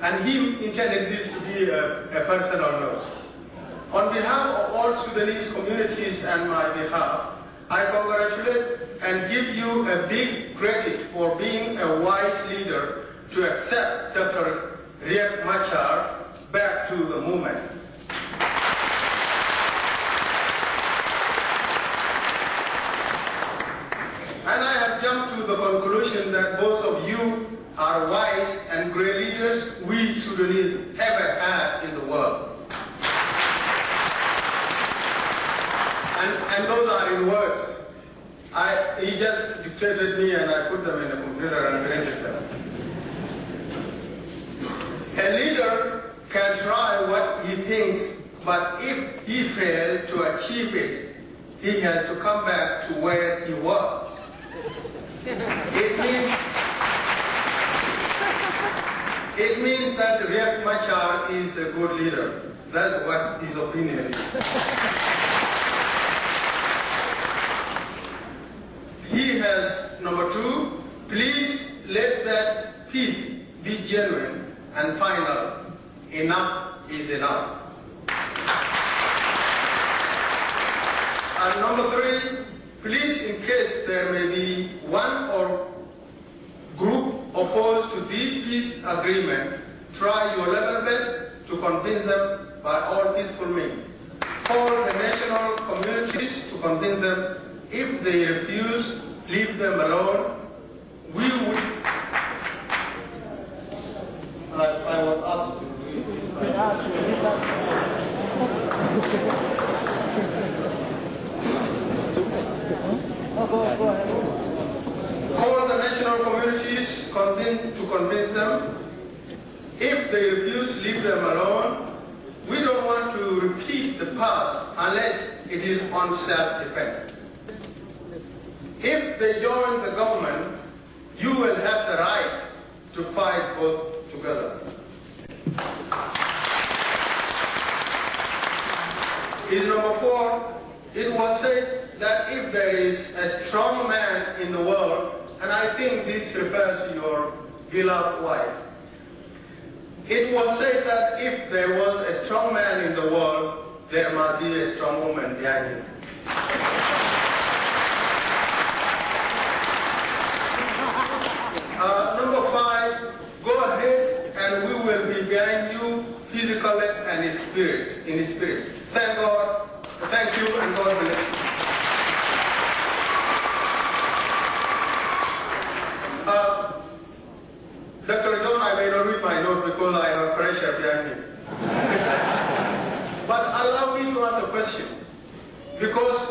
and he intended this to be a personal note. On behalf of all Sudanese communities and my behalf, I congratulate and give you a big credit for being a wise leader to accept Dr. Riek Machar back to the movement. And I have jumped to the conclusion that both of you are wise and great leaders we Sudanese ever had in the world. And those are his words. He just dictated me and I put them in the computer and printed them. A leader can try what he thinks, but if he fails to achieve it, he has to come back to where he was. It means that Riek Machar is a good leader. That's what his opinion is. He has, number two, please let that peace be genuine and final. Enough is enough. And number three, please, in case there may be one or group opposed to this peace agreement, try your level best to convince them by all peaceful means. Call the national communities to convince them. If they refuse, leave them alone. We would. I was asked to read Call the national communities to convince them. If they refuse, leave them alone. We don't want to repeat the past unless it is on self-defense. If they join the government, you will have the right to fight both together. Is number four, it was said that if there is a strong man in the world, and I think this refers to your beloved wife, it was said that if there was a strong man in the world, there must be a strong woman behind him. Number five, go ahead and we will be behind you physically and in spirit. Thank God, thank you, and God bless you. Dr. John, I may not read my note because I have pressure behind me. But allow me to ask a question. Because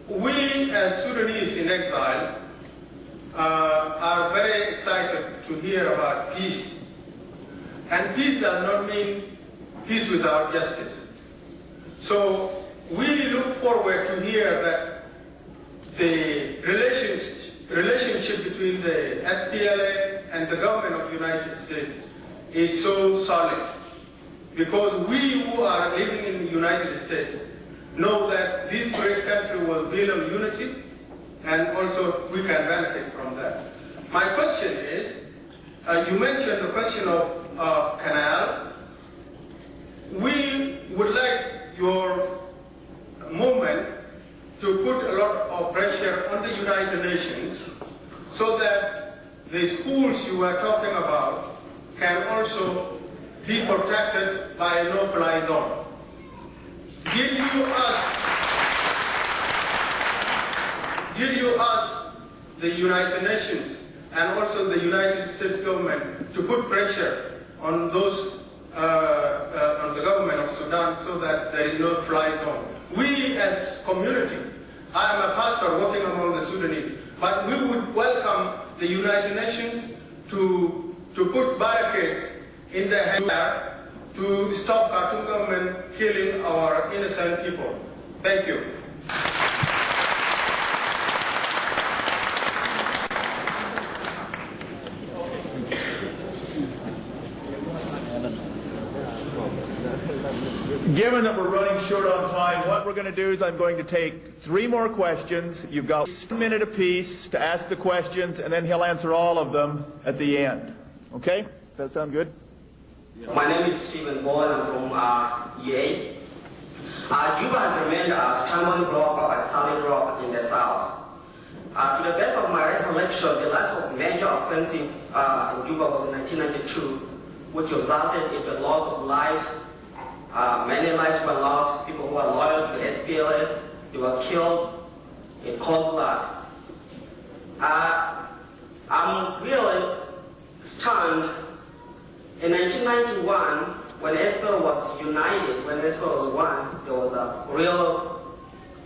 we as Sudanese in exile are very excited to hear about peace. And peace does not mean peace without justice. So we look forward to hear that the relationship between the SPLA and the government of the United States is so solid. Because we who are living in the United States know that this great country was built on unity, and also we can benefit from that. My question is, you mentioned the question of canal. We would like your movement to put a lot of pressure on the United Nations so that the schools you were talking about can also be protected by a no-fly zone. Did you ask the United Nations and also the United States government to put pressure on those on the government of Sudan so that there is no fly zone? We as community, I am a pastor working among the Sudanese, but we would welcome the United Nations to put barricades in the hands to stop Khartoum government killing our innocent people. Thank you. Given that we're running short on time, what we're going to do is I'm going to take 3 more questions. You've got 1 minute apiece to ask the questions, and then he'll answer all of them at the end. Okay? that sound good? My name is Stephen Boyle. I'm from EA. Juba has remained a stumbling block or a solid rock in the south. To the best of my recollection, the last of major offensive in Juba was in 1992, which resulted in the loss of lives. Many lives were lost. People who were loyal to the SPLA, they were killed in cold blood. I'm really stunned. In 1991, when SPLA was united, when SPLA was one, there was a real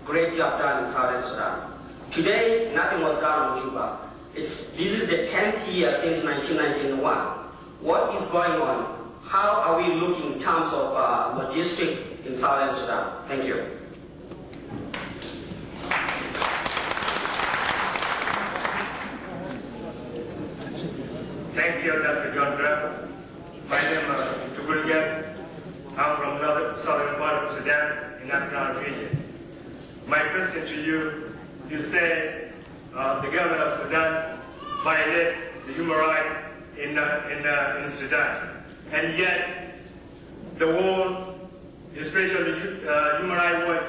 great job done in Southern Sudan. Today, nothing was done in Juba. This is the 10th year since 1991. What is going on? How are we looking in terms of logistics in Southern Sudan? Thank you. Thank you, Dr. John Garang. My name is Tugulgan. I'm from the southern part of Sudan in African regions. My question to you, you say the government of Sudan violated the human rights in Sudan, and yet the world, especially Human Rights Watch,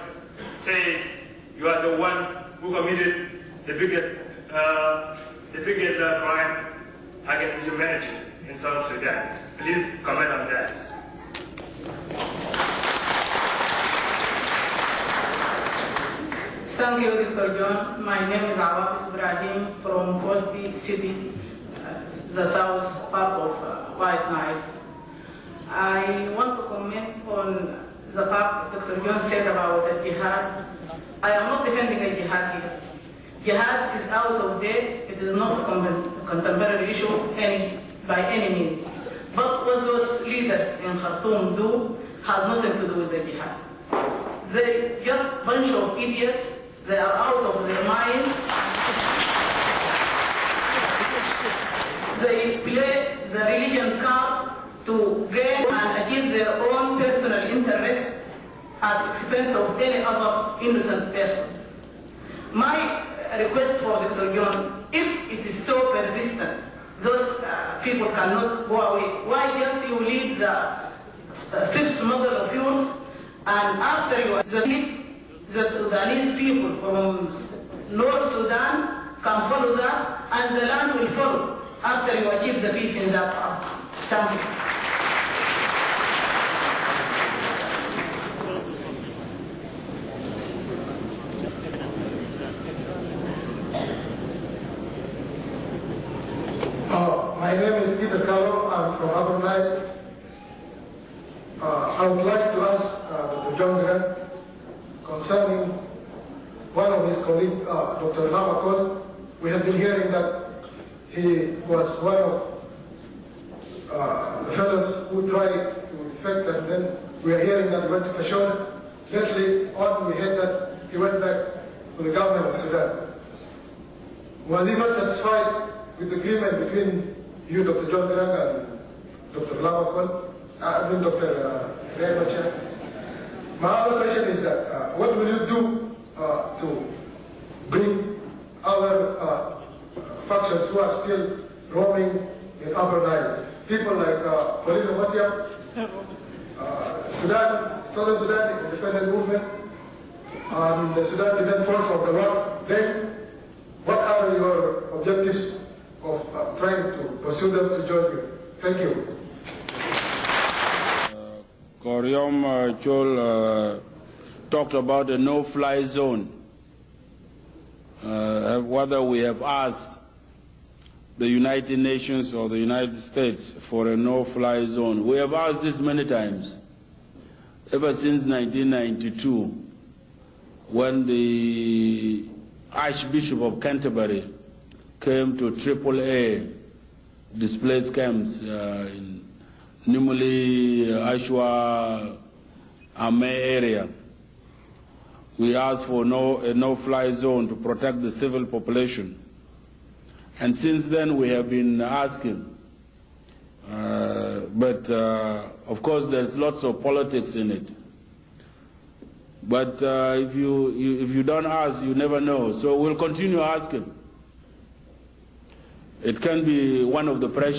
say you are the one who committed the biggest crime against humanity in South Sudan. Please comment on that. Thank you, Dr. John. My name is Awad Ibrahim from Kosti City, the south part of White Nile. I want to comment on the fact Dr. John said about the jihad. I am not defending a jihad here. Jihad is out of date. It is not a contemporary issue by any means. But what those leaders in Khartoum do has nothing to do with the jihad. They're just a bunch of idiots. They are out of their minds. They play the religion card to gain and achieve their own personal interest at the expense of any other innocent person. My request for Dr. John, if it is so persistent, those people cannot go away. Why just you lead the fifth model of yours, and after you the Sudanese people from North Sudan can follow that, and the land will follow after you achieve the peace in that part. Thank you. My name is Peter Carlo. I'm from Upper Nile. I would like to ask Dr. John Garang concerning one of his colleagues, Dr. Lamakol. We have been hearing that he was one of the fellows who tried to defect, and then we are hearing that he went to Fashoda. Lately on, we heard that he went back to the government of Sudan. Was he not satisfied with the agreement between you, Dr. John Garang, and Dr. Lamakol? Dr. Raymacha? My other question is that what will you do to bring other factions who are still roaming in Upper Nile? People like Paulina Matiam, Sudan, Southern Sudan Independent Movement, and the Sudan Defense Force of the World. Then, what are your objectives of trying to pursue them to join you? Thank you. Koryom Chol talked about a no-fly zone. Whether we have asked the United Nations or the United States for a no-fly zone. We have asked this many times, ever since 1992, when the Archbishop of Canterbury came to AAA displaced camps in Nimuli, Ashwa, Ame area. We asked for a no-fly zone to protect the civil population. And since then we have been asking. But of course there's lots of politics in it. But if you don't ask, you never know. So we'll continue asking. It can be one of the pressures.